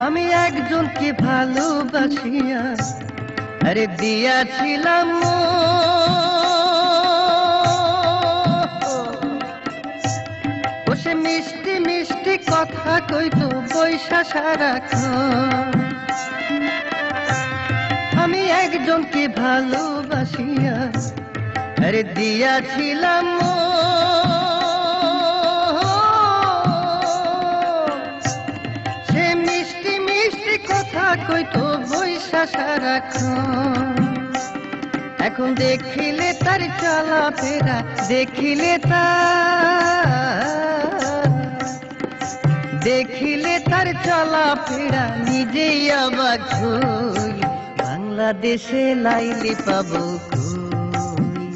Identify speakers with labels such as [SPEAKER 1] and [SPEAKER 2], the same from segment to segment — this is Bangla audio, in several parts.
[SPEAKER 1] আমি একজনকে ভালোবাসিয়া আরে দিয়াছিলাম ও সে মিষ্টি মিষ্টি কথা কইতো বৈশা সারাক্ষণ। আমি একজনকে ভালোবাসিয়া আরে দিয়াছিলাম সে মিষ্টি মিষ্টি কথা কইতো বৈশা সারাক্ষণ। এখন দেখিলে তার চলাফেরা দেখিলে তার চলাফেরা নিজেই অবাক হই। বাংলাদেশে লাইলি পাবো কই,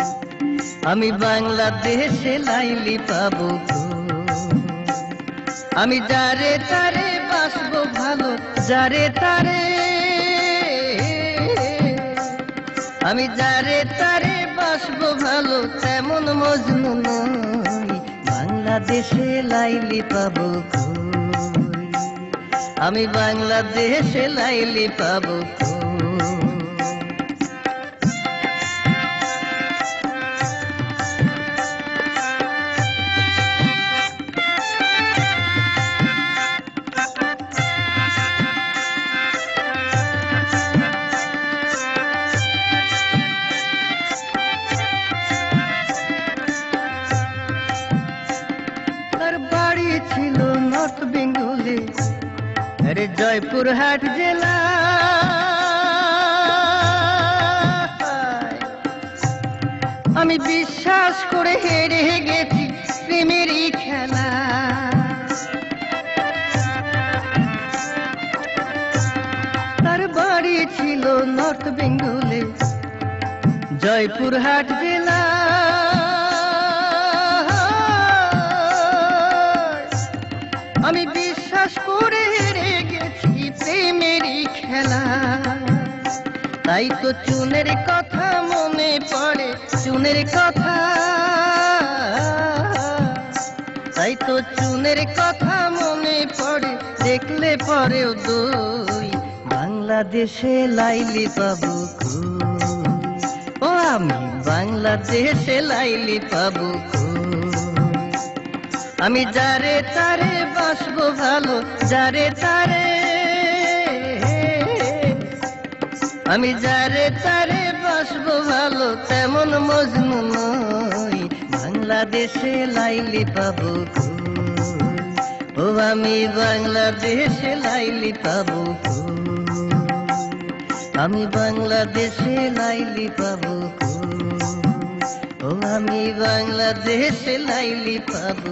[SPEAKER 1] আমি বাংলাদেশে লাইলি পাবো কই। আমি যারে তারে বাসবো ভালো, যারে তারে আমি যারে তারে বাসবো ভালো, তেমন মজনু নই। বাংলাদেশে লাইলি পাবো কই, আমি বাংলাদেশে লাইলি পাবো কই। তার বাড়ি ছিল নর্থ বেঙ্গলে, আরে জয়পুরহাট জেলা। আমি বিশ্বাস করে হেরে গেছি প্রেমেরই খেলা। তার বাড়ি ছিল নর্থ বেঙ্গলে, জয়পুরহাট জেলা। আমি বিশ্বাস করে হেরে গেছি প্রেমেরই খেলা। তাই তো চুনের কথা মনে পড়ে, চুনের কথা, তাই তো চুনের কথা মনে পড়ে, দেখলে পরেও দই। বাংলাদেশে লাইলি পাবো কই, ও আমি বাংলাদেশে লাইলি পাবো কই। আমি যারে তারে বাসবো ভালো, যারে তারে আমি যারে তারে বাসবো ভালো, তেমন মজনু নই। বাংলাদেশে লাইলি পাবো কই, ও আমি বাংলাদেশে লাইলি পাবো কই, আমি বাংলাদেশে লাইলি পাবো কই, ও আমি বাংলাদেশে লাইলি পাবো।